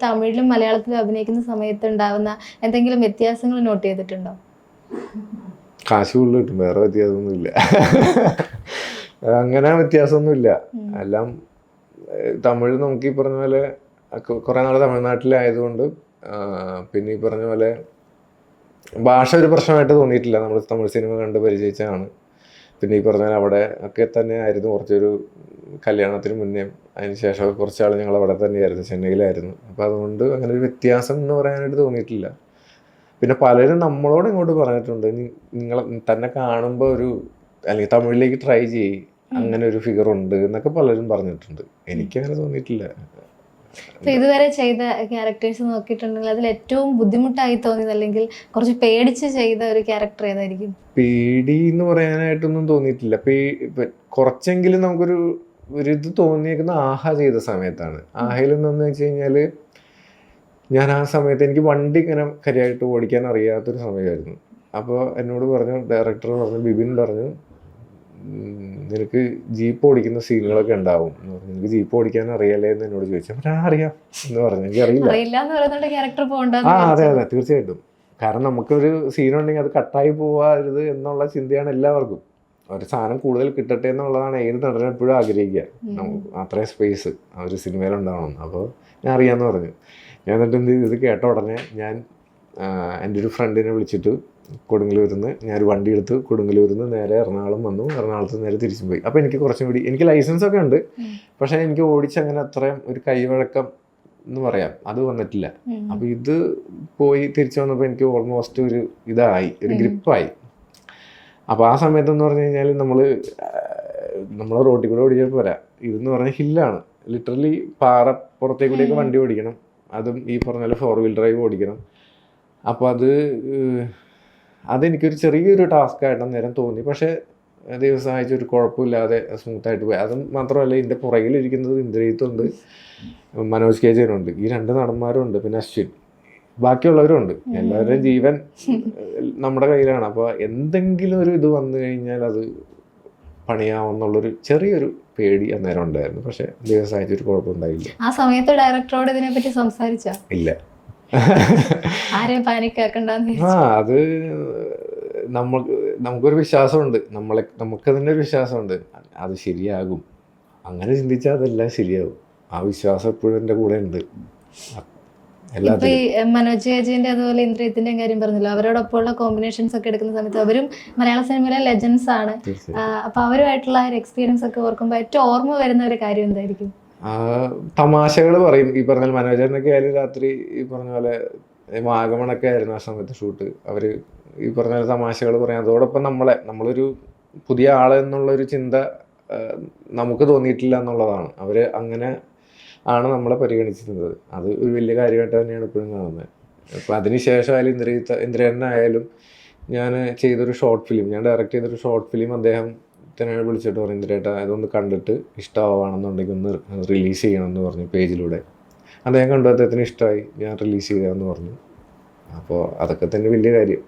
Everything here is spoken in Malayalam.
തമിഴിലും മലയാളത്തിലും അഭിനയിക്കുന്ന സമയത്ത് ഉണ്ടാവുന്ന എന്തെങ്കിലും വ്യത്യാസങ്ങൾ നോട്ട് ചെയ്തിട്ടുണ്ടോ? കാശ് കൂടുതൽ കിട്ടും, വേറെ വ്യത്യാസമൊന്നുമില്ല. അങ്ങനെ വ്യത്യാസമൊന്നുമില്ല. എല്ലാം തമിഴ് നമുക്ക് ഈ പറഞ്ഞ പോലെ കുറേ നാൾ തമിഴ്നാട്ടിലായതുകൊണ്ട് പിന്നെ ഈ പറഞ്ഞ പോലെ ഭാഷ ഒരു പ്രശ്നമായിട്ട് തോന്നിയിട്ടില്ല. നമ്മൾ തമിഴ് സിനിമ കണ്ട് പരിചയിച്ചാണ്. പിന്നെ ഈ പറഞ്ഞാൽ അവിടെ ഒക്കെ തന്നെ ആയിരുന്നു കുറച്ചൊരു കല്യാണത്തിന് മുന്നേ, അതിന് ശേഷം കുറച്ചാൾ ഞങ്ങൾ അവിടെ തന്നെയായിരുന്നു, ചെന്നൈയിലായിരുന്നു. അപ്പോൾ അതുകൊണ്ട് അങ്ങനെ ഒരു വ്യത്യാസം എന്ന് പറയാനായിട്ട് തോന്നിയിട്ടില്ല. പിന്നെ പലരും നമ്മളോട് ഇങ്ങോട്ട് പറഞ്ഞിട്ടുണ്ട്, നിങ്ങൾ തന്നെ കാണുമ്പോൾ ഒരു അല്ലെങ്കിൽ തമിഴിലേക്ക് ട്രൈ ചെയ്യ്, അങ്ങനെ ഒരു ഫിഗർ ഉണ്ട് എന്നൊക്കെ പലരും പറഞ്ഞിട്ടുണ്ട്. എനിക്കങ്ങനെ തോന്നിയിട്ടില്ല. ഇതുവരെ ചെയ്ത ക്യാരക്ടേഴ്സ് നോക്കിയിട്ടുണ്ടെങ്കിൽ അതിൽ ഏറ്റവും ബുദ്ധിമുട്ടായി തോന്നിയത് അല്ലെങ്കിൽ കുറച്ച് പേടിച്ച് ചെയ്ത ഒരു ക്യാരക്ടർ ഏതായിരിക്കും? പേടി എന്ന് പറയാനായിട്ടൊന്നും തോന്നിയിട്ടില്ല. കുറച്ചെങ്കിലും നമുക്കൊരു ഇത് തോന്നിയേക്കുന്ന ആഹ ചെയ്ത സമയത്താണ്. ആഹയിൽ എന്താണെന്ന് വെച്ച് കഴിഞ്ഞാൽ, ഞാൻ ആ സമയത്ത് എനിക്ക് വണ്ടി ഇങ്ങനെ കാര്യമായിട്ട് ഓടിക്കാൻ അറിയാത്തൊരു സമയമായിരുന്നു. അപ്പോൾ എന്നോട് പറഞ്ഞു, ഡയറക്ടർ പറഞ്ഞു, ബിബിൻ പറഞ്ഞു, നിനക്ക് ജീപ്പ് ഓടിക്കുന്ന സീനുകളൊക്കെ ഉണ്ടാവും എന്ന് പറഞ്ഞു. എനിക്ക് ജീപ്പ് ഓടിക്കാൻ അറിയാലേ എന്ന് എന്നോട് ചോദിച്ചു. അപ്പോൾ ഞാൻ അറിയാം എന്ന് പറഞ്ഞു. എനിക്ക് അറിയില്ല. അതെ അതെ, തീർച്ചയായിട്ടും. കാരണം നമുക്കൊരു സീനുണ്ടെങ്കിൽ അത് കട്ടായി പോവാരുത് എന്നുള്ള ചിന്തയാണ് എല്ലാവർക്കും. ഒരു സാധനം കൂടുതൽ കിട്ടട്ടെ എന്നുള്ളതാണ് ഏത് നടനും എപ്പോഴും ആഗ്രഹിക്കുക. നമുക്ക് അത്രയും സ്പേസ് ആ ഒരു സിനിമയിലുണ്ടാവണം. അപ്പോൾ ഞാൻ അറിയാമെന്ന് പറഞ്ഞു. ഞാൻ എന്നിട്ട് ഇത് കേട്ട ഉടനെ ഞാൻ എൻ്റെ ഒരു ഫ്രണ്ടിനെ വിളിച്ചിട്ട് കൊടുങ്ങല്ലൂരിൽ നിന്ന് ഞാനൊരു വണ്ടി എടുത്ത് കൊടുങ്ങല്ലൂരിൽ നിന്ന് നേരെ എറണാകുളം വന്നു. എറണാകുളത്ത് നേരെ തിരിച്ചും പോയി. അപ്പോൾ എനിക്ക് കുറച്ചും കൂടി, എനിക്ക് ലൈസൻസൊക്കെ ഉണ്ട്, പക്ഷേ എനിക്ക് ഓടിച്ചങ്ങനെ അത്രയും ഒരു കൈവഴക്കം എന്ന് പറയാം അത് വന്നിട്ടില്ല. അപ്പോൾ ഇത് പോയി തിരിച്ചു വന്നപ്പോൾ എനിക്ക് ഓൾമോസ്റ്റ് ഒരു ഇതായി, ഒരു ഗ്രിപ്പായി. അപ്പോൾ ആ സമയത്തെന്ന് പറഞ്ഞു കഴിഞ്ഞാൽ നമ്മൾ റോട്ടിൽ കൂടെ ഓടിച്ചാൽ പോരാ. ഇതെന്ന് പറഞ്ഞാൽ ഹില്ലാണ്, ലിറ്ററലി പാറ പുറത്തേക്കൂടെയൊക്കെ വണ്ടി ഓടിക്കണം. അതും ഈ പറഞ്ഞ പോലെ 4 വീൽ ഡ്രൈവ് ഓടിക്കണം. അപ്പോൾ അതെനിക്കൊരു ചെറിയൊരു ടാസ്ക്കായിട്ട് നേരം തോന്നി. പക്ഷേ ദൈവം സഹായിച്ച ഒരു കുഴപ്പമില്ലാതെ സ്മൂത്തായിട്ട് പോയി. അതും മാത്രമല്ല, ഇതിൻ്റെ പുറകിലിരിക്കുന്നത് ഇന്ദ്രജിത്തുണ്ട്, മനോജ് കെ ജയനുണ്ട്, ഈ 2 നടന്മാരും ഉണ്ട്, പിന്നെ അശ്വിൻ, ബാക്കിയുള്ളവരും ഉണ്ട്. എല്ലാവരുടെയും ജീവൻ നമ്മുടെ കയ്യിലാണ്. അപ്പോൾ എന്തെങ്കിലും ഒരു ഇത് വന്നു കഴിഞ്ഞാൽ അത് പണിയാവുന്നുള്ളൊരു ചെറിയൊരു പേടി അന്നേരം ഉണ്ടായിരുന്നു. പക്ഷേ ദൈവം സഹായിച്ചൊരു കുഴപ്പമുണ്ടായില്ല. ആ സമയത്ത് ഡയറക്ടറോട് ഇതിനെപ്പറ്റി സംസാരിച്ചോ? ഇല്ല. അത് നമുക്കൊരു വിശ്വാസമുണ്ട്, നമുക്കതിൻ്റെ ഒരു വിശ്വാസമുണ്ട്, അത് ശരിയാകും. അങ്ങനെ ചിന്തിച്ചാൽ അതെല്ലാം ശരിയാകും. ആ വിശ്വാസം എപ്പോഴും എൻ്റെ കൂടെ ഉണ്ട്. മനോജ് ചേച്ചിന്റെ അതുപോലെ ഇന്ദ്രജിത്തിന്റെ കാര്യം പറഞ്ഞല്ലോ, അവരോടൊപ്പമുള്ള കോമ്പിനേഷൻസ് ഒക്കെ എടുക്കുന്ന സമയത്ത് അവരും മലയാള സിനിമയിലെ ലെജൻസ് ആണ്. അപ്പൊ അവരുമായിട്ടുള്ള എക്സ്പീരിയൻസ് ഒക്കെ ഓർക്കുമ്പോൾ ഏറ്റവും ഓർമ്മ വരുന്ന ഒരു കാര്യം എന്തായിരിക്കും? തമാശകൾ പറയും. ഈ പറഞ്ഞ മനോജനൊക്കെ ആയാലും രാത്രി ഈ പറഞ്ഞ പോലെ വാഗമണൊക്കെ ആയിരുന്നു ആ സമയത്ത് ഷൂട്ട്. അവർ ഈ പറഞ്ഞ പോലെ തമാശകൾ പറയും. അതോടൊപ്പം നമ്മളൊരു പുതിയ ആളെന്നുള്ളൊരു ചിന്ത നമുക്ക് തോന്നിയിട്ടില്ല എന്നുള്ളതാണ്. അവർ അങ്ങനെ ആണ് നമ്മളെ പരിഗണിച്ചിരുന്നത്. അത് ഒരു വലിയ കാര്യമായിട്ട് തന്നെയാണ് ഇപ്പോഴും കാണുന്നത്. അപ്പോൾ അതിന് ശേഷമായാലും ഇന്ദ്രനായാലും ഞാൻ ചെയ്തൊരു ഷോർട്ട് ഫിലിം, ഞാൻ ഡയറക്റ്റ് ചെയ്തൊരു ഷോർട്ട് ഫിലിം അദ്ദേഹം തന്നെ വിളിച്ചിട്ട് പറഞ്ഞു, ഇന്ദ്രേട്ടാ ഇതൊന്ന് കണ്ടിട്ട് ഇഷ്ടമാവുകയാണെന്നുണ്ടെങ്കിൽ ഒന്ന് റിലീസ് ചെയ്യണമെന്ന് പറഞ്ഞു പേജിലൂടെ. അദ്ദേഹം കണ്ടു, അദ്ദേഹത്തിന് ഇഷ്ടമായി, ഞാൻ റിലീസ് ചെയ്യാമെന്ന് പറഞ്ഞു. അപ്പോൾ അതൊക്കെ തന്നെ വലിയ കാര്യം.